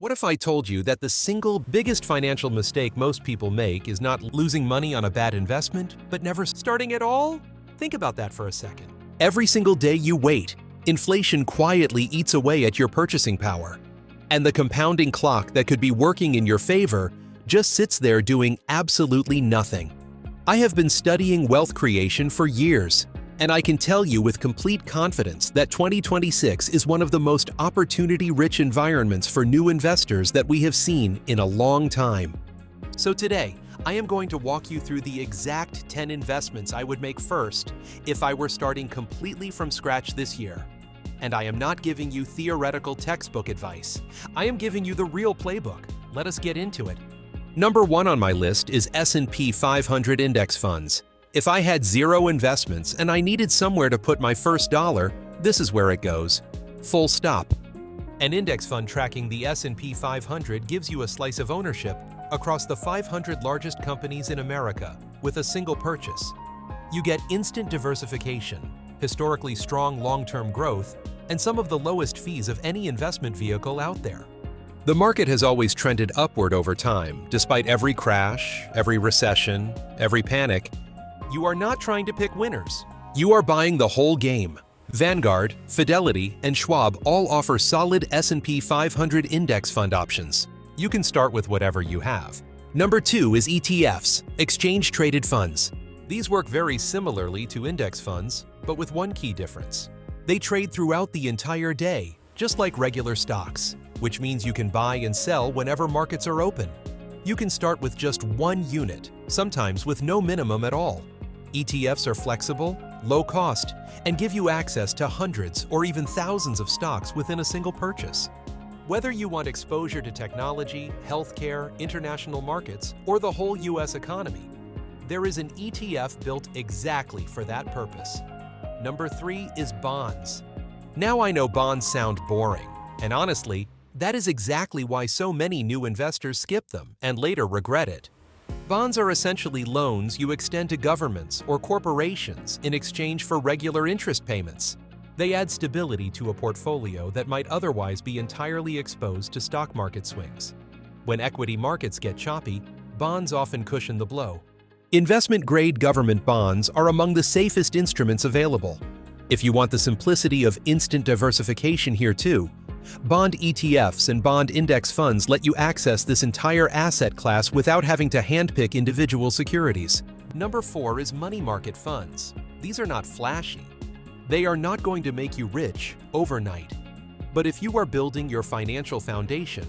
What if I told you that the single biggest financial mistake most people make is not losing money on a bad investment, but never starting at all? Think about that for a second. Every single day you wait, inflation quietly eats away at your purchasing power. And the compounding clock that could be working in your favor just sits there doing absolutely nothing. I have been studying wealth creation for years, and I can tell you with complete confidence that 2026 is one of the most opportunity-rich environments for new investors that we have seen in a long time. So today, I am going to walk you through the exact 10 investments I would make first if I were starting completely from scratch this year. And I am not giving you theoretical textbook advice. I am giving you the real playbook. Let us get into it. Number 1 on my list is S&P 500 index funds. If I had zero investments and I needed somewhere to put my first dollar, this is where it goes. Full stop. An index fund tracking the S&P 500 gives you a slice of ownership across the 500 largest companies in America with a single purchase. You get instant diversification, historically strong long-term growth, and some of the lowest fees of any investment vehicle out there. The market has always trended upward over time, despite every crash, every recession, every panic. You are not trying to pick winners. You are buying the whole game. Vanguard, Fidelity, and Schwab all offer solid S&P 500 index fund options. You can start with whatever you have. Number 2 is ETFs, exchange-traded funds. These work very similarly to index funds, but with one key difference. They trade throughout the entire day, just like regular stocks, which means you can buy and sell whenever markets are open. You can start with just one unit, sometimes with no minimum at all. ETFs are flexible, low cost, and give you access to hundreds or even thousands of stocks within a single purchase. Whether you want exposure to technology, healthcare, international markets, or the whole US economy, there is an ETF built exactly for that purpose. Number 3 is bonds. Now I know bonds sound boring, and honestly, that is exactly why so many new investors skip them and later regret it. Bonds are essentially loans you extend to governments or corporations in exchange for regular interest payments. They add stability to a portfolio that might otherwise be entirely exposed to stock market swings. When equity markets get choppy, bonds often cushion the blow. Investment-grade government bonds are among the safest instruments available. If you want the simplicity of instant diversification here too, bond ETFs and bond index funds let you access this entire asset class without having to handpick individual securities. Number 4 is money market funds. These are not flashy. They are not going to make you rich overnight. But if you are building your financial foundation,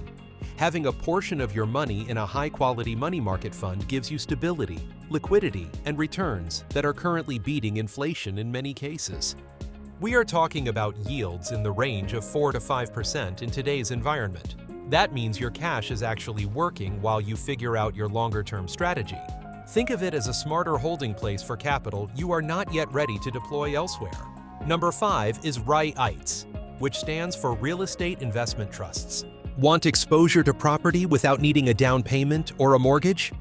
having a portion of your money in a high-quality money market fund gives you stability, liquidity, and returns that are currently beating inflation in many cases. We are talking about yields in the range of 4 to 5% in today's environment. That means your cash is actually working while you figure out your longer-term strategy. Think of it as a smarter holding place for capital you are not yet ready to deploy elsewhere. Number 5 is REITs, which stands for Real Estate Investment Trusts. Want exposure to property without needing a down payment or a mortgage?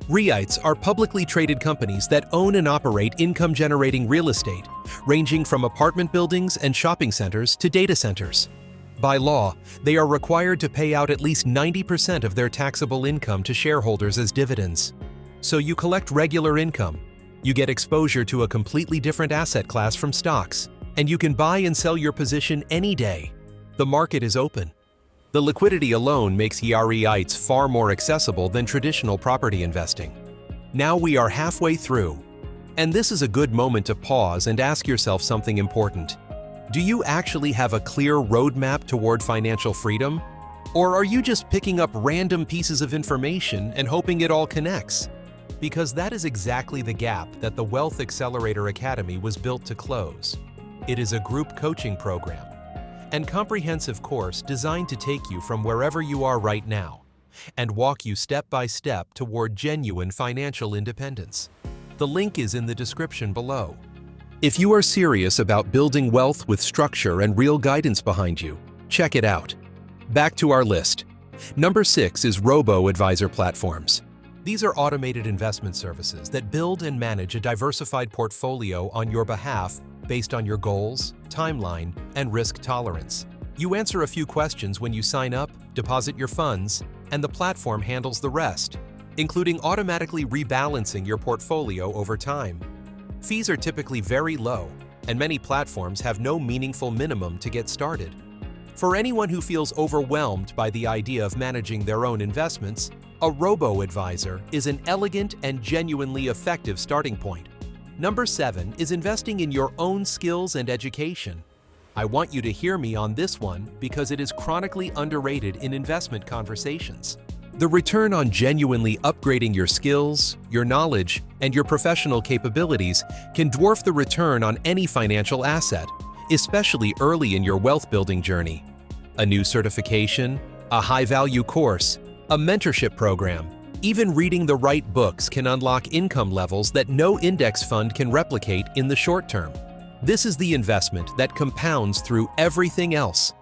REITs are publicly traded companies that own and operate income-generating real estate, ranging from apartment buildings and shopping centers to data centers. By law, they are required to pay out at least 90% of their taxable income to shareholders as dividends. So you collect regular income, you get exposure to a completely different asset class from stocks, and you can buy and sell your position any day. The market is open. The liquidity alone makes REITs far more accessible than traditional property investing. Now we are halfway through, and this is a good moment to pause and ask yourself something important. Do you actually have a clear roadmap toward financial freedom? Or are you just picking up random pieces of information and hoping it all connects? Because that is exactly the gap that the Wealth Accelerator Academy was built to close. It is a group coaching program and comprehensive course designed to take you from wherever you are right now and walk you step by step toward genuine financial independence. The link is in the description below. If you are serious about building wealth with structure and real guidance behind you, check it out. Back to our list. Number 6 is robo-advisor platforms. These are automated investment services that build and manage a diversified portfolio on your behalf based on your goals, timeline, and risk tolerance. You answer a few questions when you sign up, deposit your funds, and the platform handles the rest, including automatically rebalancing your portfolio over time. Fees are typically very low, and many platforms have no meaningful minimum to get started. For anyone who feels overwhelmed by the idea of managing their own investments, a robo-advisor is an elegant and genuinely effective starting point. Number 7 is investing in your own skills and education. I want you to hear me on this one because it is chronically underrated in investment conversations. The return on genuinely upgrading your skills, your knowledge, and your professional capabilities can dwarf the return on any financial asset, especially early in your wealth-building journey. A new certification, a high-value course, a mentorship program, even reading the right books can unlock income levels that no index fund can replicate in the short term. This is the investment that compounds through everything else.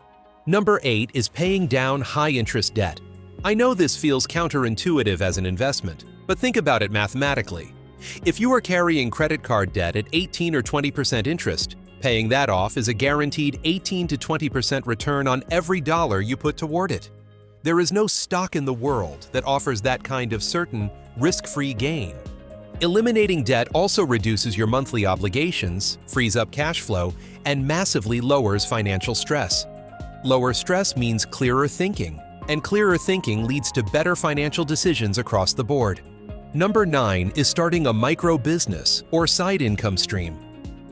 Number 8 is paying down high-interest debt. I know this feels counterintuitive as an investment, but think about it mathematically. If you are carrying credit card debt at 18 or 20% interest, paying that off is a guaranteed 18 to 20% return on every dollar you put toward it. There is no stock in the world that offers that kind of certain, risk-free gain. Eliminating debt also reduces your monthly obligations, frees up cash flow, and massively lowers financial stress. Lower stress means clearer thinking, and clearer thinking leads to better financial decisions across the board. Number 9 is starting a micro-business or side income stream.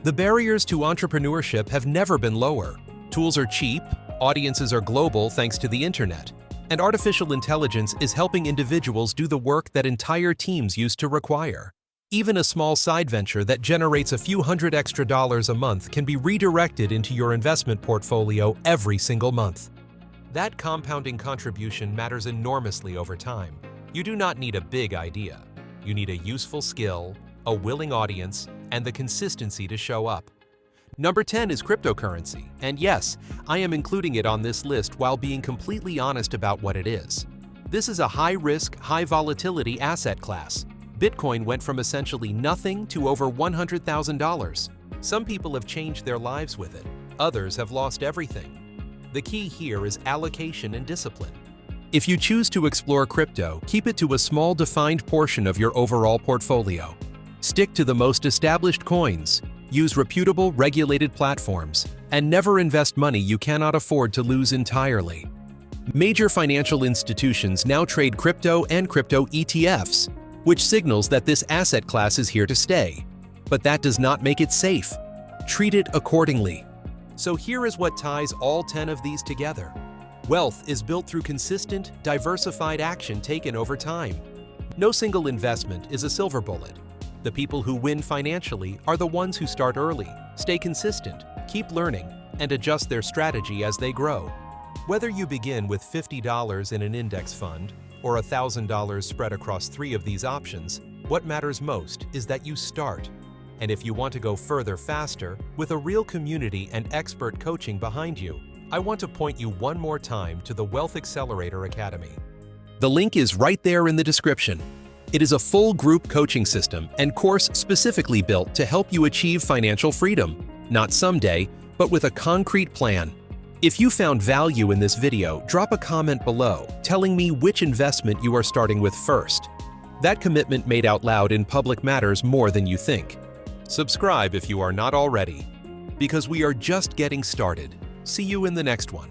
The barriers to entrepreneurship have never been lower. Tools are cheap, audiences are global thanks to the internet, and artificial intelligence is helping individuals do the work that entire teams used to require. Even a small side venture that generates a few hundred extra dollars a month can be redirected into your investment portfolio every single month. That compounding contribution matters enormously over time. You do not need a big idea. You need a useful skill, a willing audience, and the consistency to show up. Number 10 is cryptocurrency, and yes, I am including it on this list while being completely honest about what it is. This is a high-risk, high-volatility asset class. Bitcoin went from essentially nothing to over $100,000. Some people have changed their lives with it. Others have lost everything. The key here is allocation and discipline. If you choose to explore crypto, keep it to a small defined portion of your overall portfolio. Stick to the most established coins, use reputable regulated platforms, and never invest money you cannot afford to lose entirely. Major financial institutions now trade crypto and crypto ETFs, which signals that this asset class is here to stay. But that does not make it safe. Treat it accordingly. So here is what ties all 10 of these together. Wealth is built through consistent, diversified action taken over time. No single investment is a silver bullet. The people who win financially are the ones who start early, stay consistent, keep learning, and adjust their strategy as they grow. Whether you begin with $50 in an index fund or $1,000 spread across 3 of these options, what matters most is that you start. And if you want to go further faster, with a real community and expert coaching behind you, I want to point you one more time to the Wealth Accelerator Academy. The link is right there in the description. It is a full group coaching system and course specifically built to help you achieve financial freedom, not someday, but with a concrete plan. If you found value in this video, drop a comment below telling me which investment you are starting with first. That commitment made out loud in public matters more than you think. Subscribe if you are not already, because we are just getting started. See you in the next one.